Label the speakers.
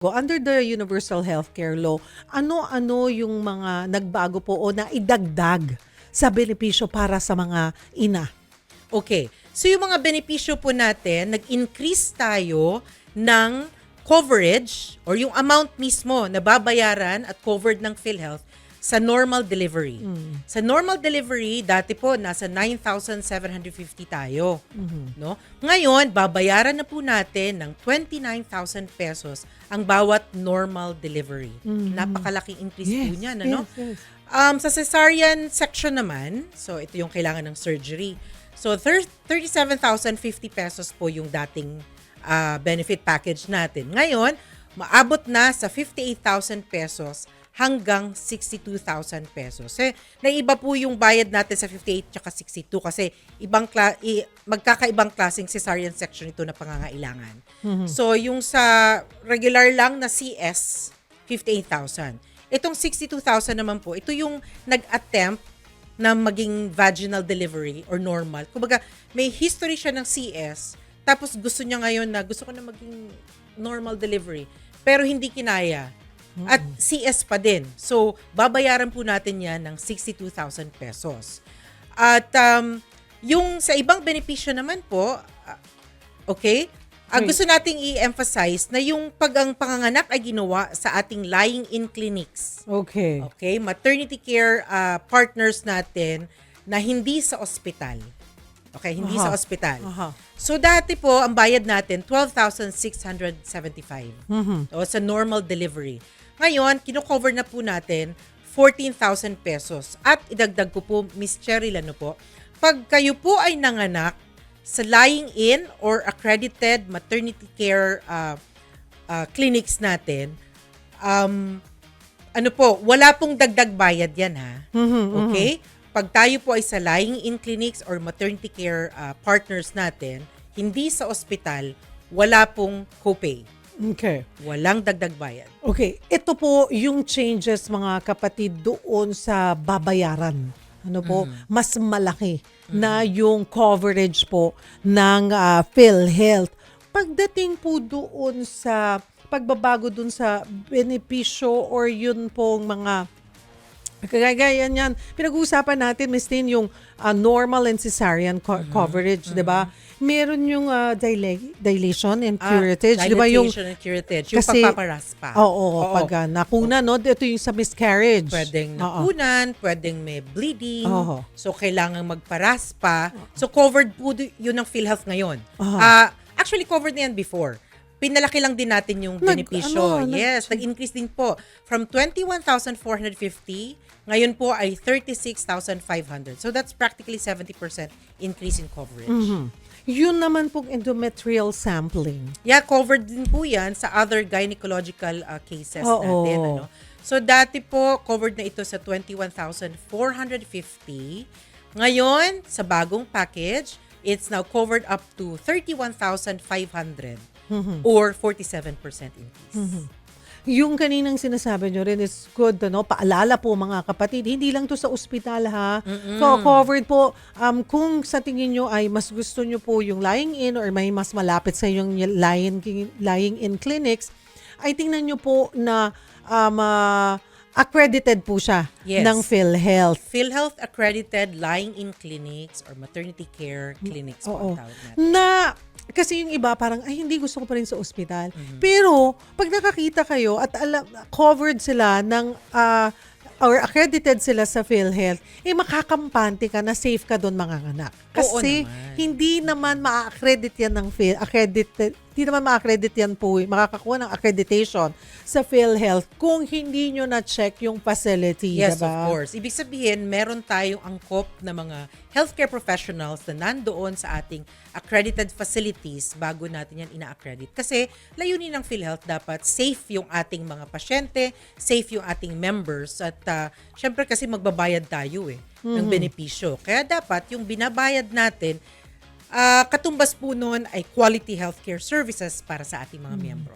Speaker 1: Under the Universal Healthcare Law, ano-ano yung mga nagbago po o naidagdag sa benepisyo para sa mga ina?
Speaker 2: Okay. So yung mga benepisyo po natin, nag-increase tayo ng coverage or yung amount mismo na babayaran at covered ng PhilHealth sa normal delivery. Sa normal delivery, dati po nasa 9,750 tayo. No? Ngayon, babayaran na po natin ng 29,000 pesos ang bawat normal delivery. Napakalaking increase po niyan. Ano?
Speaker 1: Yes.
Speaker 2: Sa cesarean section naman, so ito yung kailangan ng surgery. So 37,050 pesos po yung dating benefit package natin. Ngayon, maabot na sa 58,000 pesos hanggang 62,000 pesos. Naiba po yung bayad natin sa 58 tsaka 62 kasi magkakaibang klaseng cesarean section ito na pangangailangan. So yung sa regular lang na CS, 58,000. Itong 62,000 naman po, ito yung nag-attempt na maging vaginal delivery or normal. Kumbaga, may history siya ng CS, tapos gusto niya ngayon na gusto ko na maging normal delivery, pero hindi kinaya. At CS pa din. So, babayaran po natin yan ng 62,000 pesos. At yung sa ibang benepisyo naman po, okay, gusto nating i-emphasize na yung ang panganganak ay ginawa sa ating lying-in clinics.
Speaker 1: Okay.
Speaker 2: Okay, maternity care partners natin na hindi sa ospital. Okay, hindi sa ospital. So dati po, ang bayad natin, 12,675 o sa normal delivery. Ngayon, kino-cover na po natin 14,000 pesos. At idagdag ko po, Miss Cheryl, ano po, pag kayo po ay nanganak sa lying-in or accredited maternity care clinics natin, ano po, wala pong dagdag bayad yan ha. Okay? Pag tayo po ay sa lying-in clinics or maternity care partners natin, hindi sa ospital, wala pong copay.
Speaker 1: Okay.
Speaker 2: Walang dagdag bayad.
Speaker 1: Okay. Ito po yung changes mga kapatid doon sa babayaran. Ano po, mas malaki na yung coverage po ng PhilHealth. Pagdating po doon sa pagbabago doon sa benepisyo or yun pong mga kagaya yan, pinag-uusapan natin, Ms. Tin, yung normal and cesarean coverage, di ba? Meron yung dilation and curettage, di ba? Yung
Speaker 2: Dilation and curettage, yung
Speaker 1: kasi,
Speaker 2: pagpaparaspa.
Speaker 1: Oo. Pag nakuna, no? Ito yung sa miscarriage.
Speaker 2: Pwedeng nakunan, pwedeng may bleeding.
Speaker 1: Oo.
Speaker 2: So, kailangan magparaspa. So, covered po yun ng PhilHealth ngayon. Actually, covered na yan before. Pinalaki lang din natin yung benepisyo. Nag-increase din po. From 21,450, ngayon po ay 36,500. So, that's practically 70% increase in coverage.
Speaker 1: Yun naman pong endometrial sampling.
Speaker 2: Yeah, covered din po yan sa other gynecological cases natin. Ano? So, dati po, covered na ito sa 21,450. Ngayon, sa bagong package, it's now covered up to 31,500 or 47% increase.
Speaker 1: Yung kaninang sinasabi nyo rin is good, no? Paalala po mga kapatid, hindi lang to sa ospital ha. Covered po, kung sa tingin nyo ay mas gusto nyo po yung lying-in or may mas malapit sa yung lying-in clinics, ay tingnan nyo po na accredited po siya ng PhilHealth.
Speaker 2: PhilHealth accredited lying-in clinics or maternity care clinics po ang tawag natin.
Speaker 1: Na kasi yung iba parang, ay hindi gusto ko pa rin sa ospital. Pero pag nakakita kayo at covered sila ng or accredited sila sa PhilHealth, makakampante ka na safe ka doon manganganak. Kasi hindi naman ma-accredit yan ng hindi naman ma-accredit yan po, makakakuha ng accreditation sa PhilHealth kung hindi nyo na-check yung facility.
Speaker 2: Yes,
Speaker 1: diba?
Speaker 2: of course. Ibig sabihin, meron tayong angkop na mga healthcare professionals na nandoon sa ating accredited facilities bago natin yan ina-accredit. Kasi layunin ng PhilHealth, dapat safe yung ating mga pasyente, safe yung ating members, at syempre kasi magbabayad tayo ng benepisyo. Kaya dapat yung binabayad natin, katumbas po noon ay quality healthcare services para sa ating mga miyembro.